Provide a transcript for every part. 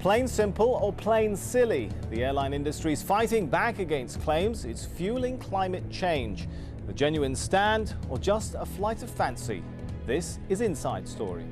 Plain simple or plain silly? The airline industry is fighting back against claims it's fueling climate change. A genuine stand or just a flight of fancy? This is Inside Story.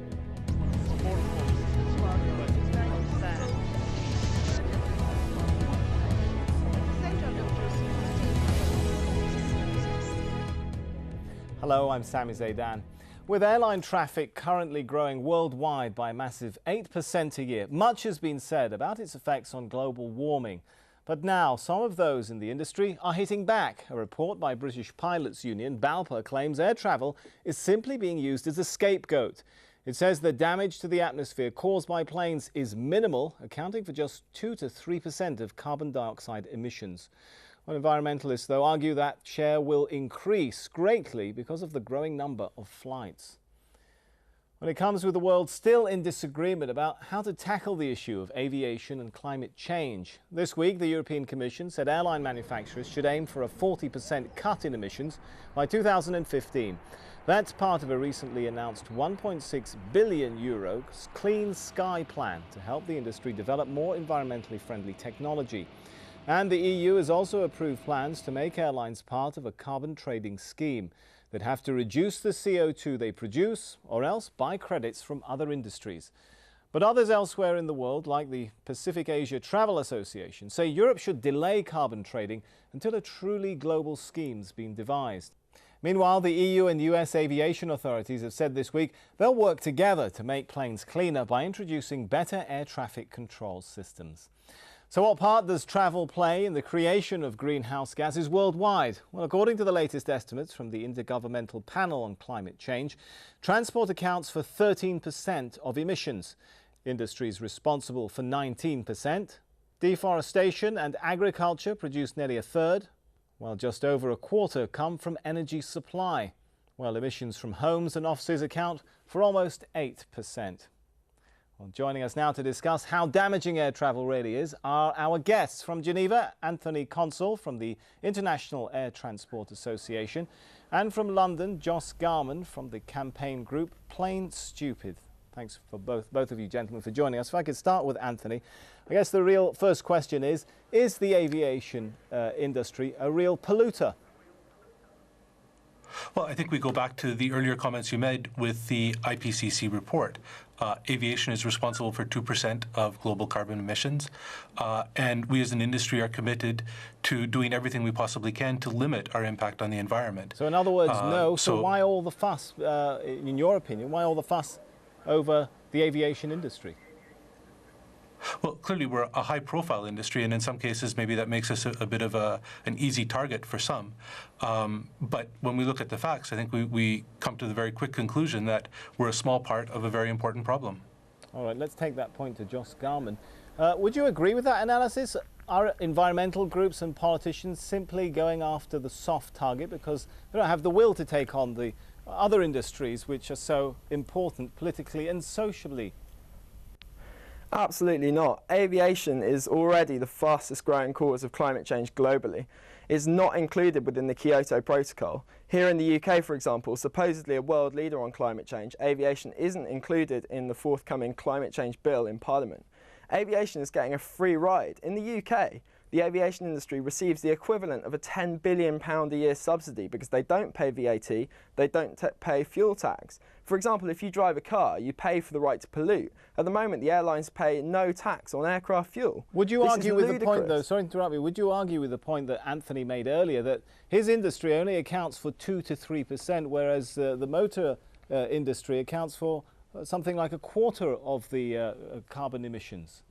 Hello, I'm Sami Zaidan. With airline traffic currently growing worldwide by a massive 8% a year, much has been said about its effects on global warming. But now some of those in the industry are hitting back. A report by British Pilots Union, BALPA, claims air travel is simply being used as a scapegoat. It says the damage to the atmosphere caused by planes is minimal, accounting for just 2 to 3% of carbon dioxide emissions. Well, environmentalists, though, argue that share will increase greatly because of the growing number of flights. When it comes with the world still in disagreement about how to tackle the issue of aviation and climate change. This week, the European Commission said airline manufacturers should aim for a 40% cut in emissions by 2015. That's part of a recently announced €1.6 billion Clean Sky plan to help the industry develop more environmentally friendly technology. And the EU has also approved plans to make airlines part of a carbon trading scheme that have to reduce the CO2 they produce or else buy credits from other industries. But others elsewhere in the world, like the Pacific Asia Travel Association, say Europe should delay carbon trading until a truly global scheme's been devised. Meanwhile, the EU and US aviation authorities have said this week they'll work together to make planes cleaner by introducing better air traffic control systems. So what part does travel play in the creation of greenhouse gases worldwide? Well, according to the latest estimates from the Intergovernmental Panel on Climate Change, transport accounts for 13% of emissions. Industries responsible for 19%. Deforestation and agriculture produce nearly a third, while just over a quarter come from energy supply, while emissions from homes and offices account for almost 8%. Well, joining us now to discuss how damaging air travel really is are our guests. From Geneva, Anthony Consul from the International Air Transport Association, and from London, Joss Garman from the campaign group Plain Stupid. Thanks for both of you gentlemen for joining us. If I could start with Anthony, I guess the real first question is the aviation industry a real polluter? Well, I think we go back to the earlier comments you made with the IPCC report. Aviation is responsible for 2% of global carbon emissions, and we as an industry are committed to doing everything we possibly can to limit our impact on the environment. So in other words, no. So why all the fuss, in your opinion, why all the fuss over the aviation industry? Well, clearly we're a high-profile industry, and in some cases maybe that makes us a bit of an easy target for some. But when we look at the facts, I think we come to the very quick conclusion that we're a small part of a very important problem. All right, let's take that point to Joss Garman. Would you agree with that analysis? Are environmental groups and politicians simply going after the soft target because they don't have the will to take on the other industries which are so important politically and socially? Absolutely not. Aviation is already the fastest growing cause of climate change globally. It's not included within the Kyoto Protocol. Here in the UK, for example, supposedly a world leader on climate change, aviation isn't included in the forthcoming climate change bill in Parliament. Aviation is getting a free ride. In the UK, the aviation industry receives the equivalent of a £10 billion a year subsidy because they don't pay VAT, they don't pay fuel tax. For example, if you drive a car, you pay for the right to pollute. At the moment, the airlines pay no tax on aircraft fuel. Would you argue with the point, though, sorry to interrupt you, would you argue with the point that Anthony made earlier, that his industry only accounts for 2 to 3%, whereas the motor industry accounts for something like a quarter of the carbon emissions?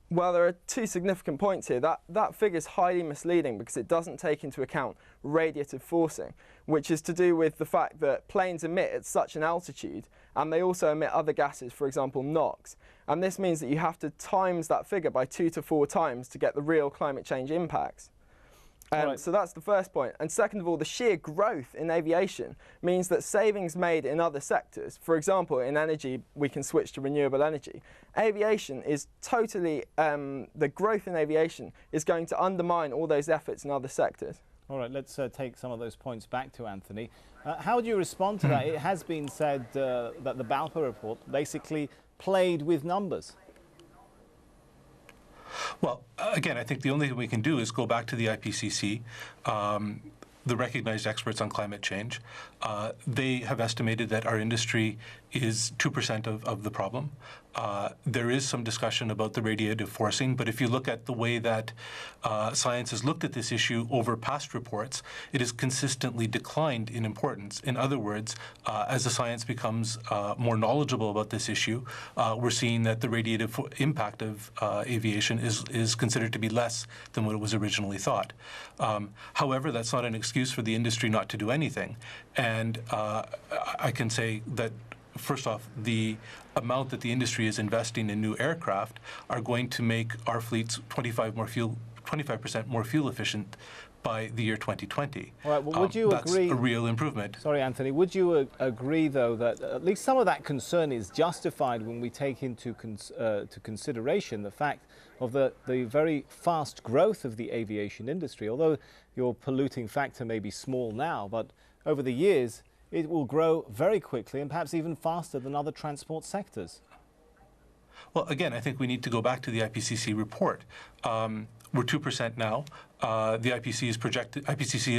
Well, there are two significant points here. That figure is highly misleading because it doesn't take into account radiative forcing, which is to do with the fact that planes emit at such an altitude and they also emit other gases, for example NOx. And this means that you have to times that figure by 2 to 4 times to get the real climate change impacts. Right. So that's the first point. And second of all, the sheer growth in aviation means that savings made in other sectors, for example, in energy, we can switch to renewable energy. Aviation is totally, the growth in aviation is going to undermine all those efforts in other sectors. All right, let's take some of those points back to Anthony. How do you respond to that? It has been said that the BALPA report basically played with numbers. Well, again, I think the only thing we can do is go back to the IPCC, the recognized experts on climate change. They have estimated that our industry is 2% of the problem. There is some discussion about the radiative forcing, but if you look at the way that science has looked at this issue over past reports, it has consistently declined in importance. In other words, as the science becomes more knowledgeable about this issue, we're seeing that the radiative impact of aviation is considered to be less than what it was originally thought. However, that's not an excuse for the industry not to do anything. And I can say that, first off, the amount that the industry is investing in new aircraft are going to make our fleets 25% more fuel efficient by the year 2020. All right, well, would you agree? That's a real improvement. Sorry, Anthony. Would you agree, though, that at least some of that concern is justified when we take into to consideration the fact of the very fast growth of the aviation industry? Although your polluting factor may be small now, but over the years, it will grow very quickly and perhaps even faster than other transport sectors. Well, again, I think we need to go back to the IPCC report. We're 2% now. The IPCC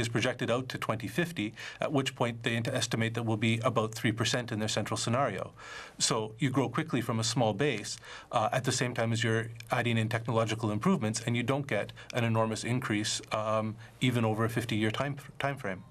is projected out to 2050, at which point they estimate that we'll be about 3% in their central scenario. So you grow quickly from a small base at the same time as you're adding in technological improvements, and you don't get an enormous increase even over a 50-year time frame.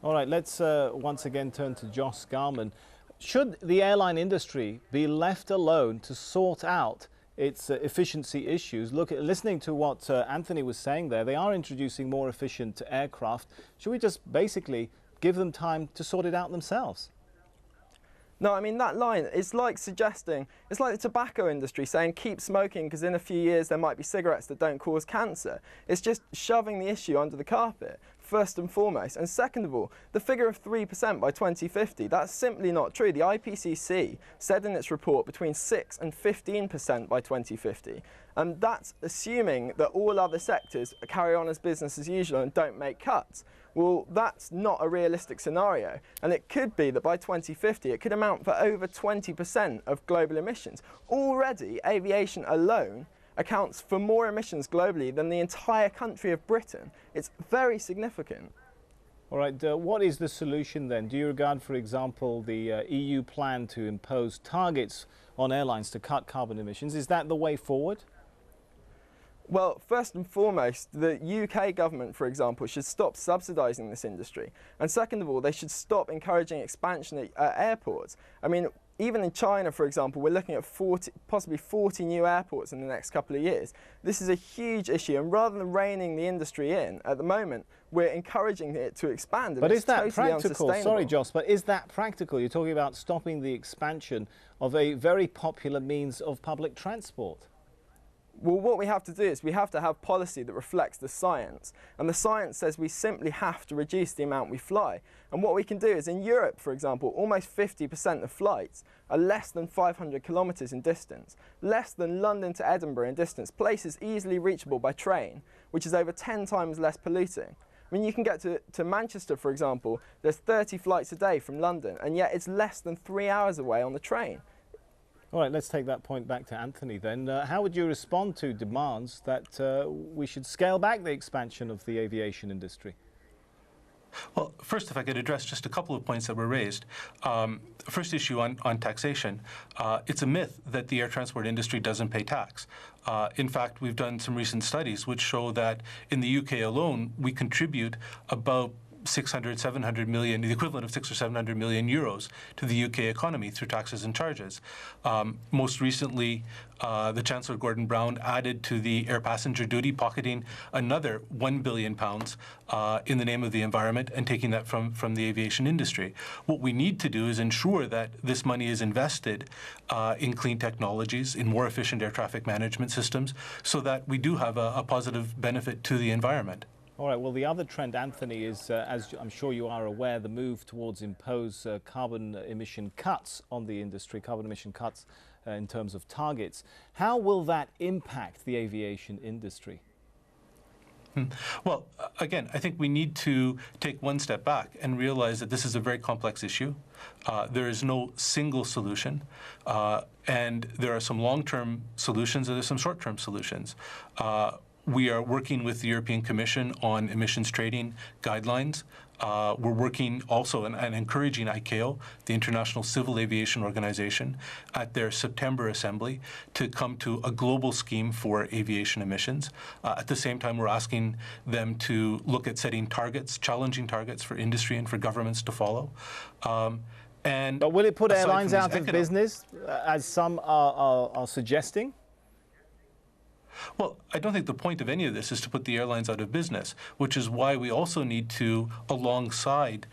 All right, let's once again turn to Joss Garman. Should the airline industry be left alone to sort out its efficiency issues? Listening to what Anthony was saying there, they are introducing more efficient aircraft. Should we just basically give them time to sort it out themselves? No, I mean, that line, it's like suggesting, it's like the tobacco industry saying keep smoking because in a few years there might be cigarettes that don't cause cancer. It's just shoving the issue under the carpet, first and foremost. And second of all, the figure of 3% by 2050, that's simply not true. The IPCC said in its report between 6 and 15% by 2050. And that's assuming that all other sectors carry on as business as usual and don't make cuts. Well, that's not a realistic scenario, and it could be that by 2050 it could amount for over 20% of global emissions. Already, aviation alone accounts for more emissions globally than the entire country of Britain. It's very significant. All right, what is the solution then? Do you regard, for example, the EU plan to impose targets on airlines to cut carbon emissions? Is that the way forward? Well, first and foremost, the UK government, for example, should stop subsidising this industry. And second of all, they should stop encouraging expansion at airports. I mean, even in China, for example, we're looking at possibly 40 new airports in the next couple of years. This is a huge issue, and rather than reining the industry in, at the moment, we're encouraging it to expand. But is that practical? Sorry, Joss, but is that practical? You're talking about stopping the expansion of a very popular means of public transport. Well, what we have to do is we have to have policy that reflects the science. And the science says we simply have to reduce the amount we fly. And what we can do is in Europe, for example, almost 50% of flights are less than 500 kilometres in distance, less than London to Edinburgh in distance, places easily reachable by train, which is over 10 times less polluting. I mean, you can get to Manchester, for example, there's 30 flights a day from London, and yet it's less than 3 hours away on the train. All right, let's take that point back to Anthony then. How would you respond to demands that we should scale back the expansion of the aviation industry? Well, first, if I could address just a couple of points that were raised. First issue on taxation. It's a myth that the air transport industry doesn't pay tax. In fact, we've done some recent studies which show that in the UK alone, we contribute about 700 million, the equivalent of 600 or 700 million euros to the UK economy through taxes and charges. Most recently, the Chancellor Gordon Brown added to the air passenger duty, pocketing another £1 billion in the name of the environment and taking that from the aviation industry. What we need to do is ensure that this money is invested in clean technologies, in more efficient air traffic management systems, so that we do have a positive benefit to the environment. All right, well, the other trend, Anthony, is, as I'm sure you are aware, the move towards impose carbon emission cuts on the industry, carbon emission cuts in terms of targets. How will that impact the aviation industry? Well, again, I think we need to take one step back and realize that this is a very complex issue. There is no single solution, and there are some long-term solutions and there's some short-term solutions. We are working with the European Commission on emissions trading guidelines. We're working also and encouraging ICAO, the International Civil Aviation Organization, at their September assembly to come to a global scheme for aviation emissions. At the same time, we're asking them to look at setting targets, challenging targets for industry and for governments to follow. But will it put airlines out of business, as some are suggesting? Well, I don't think the point of any of this is to put the airlines out of business, which is why we also need to, alongside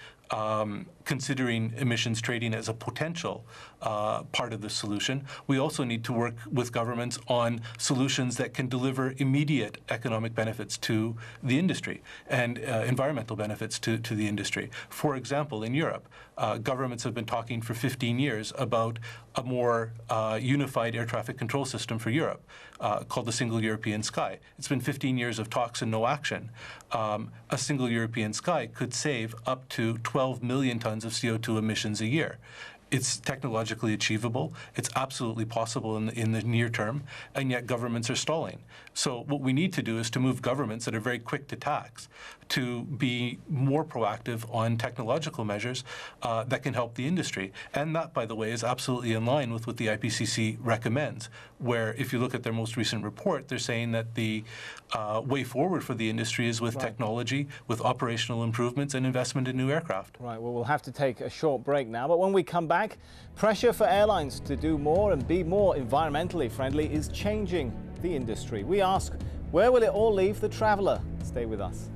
considering emissions trading as a potential part of the solution, we also need to work with governments on solutions that can deliver immediate economic benefits to the industry and environmental benefits to the industry. For example, in Europe, governments have been talking for 15 years about a more unified air traffic control system for Europe called the Single European Sky. It's been 15 years of talks and no action. A Single European Sky could save up to 12 million tons of CO2 emissions a year. It's technologically achievable. It's absolutely possible in the near term, and yet governments are stalling. So what we need to do is to move governments that are very quick to tax to be more proactive on technological measures that can help the industry. And that, by the way, is absolutely in line with what the IPCC recommends, where if you look at their most recent report, they're saying that the way forward for the industry is with technology, with operational improvements and investment in new aircraft. Right, well, we'll have to take a short break now, but when we come back, pressure for airlines to do more and be more environmentally friendly is changing the industry. We ask, where will it all leave the traveller? Stay with us.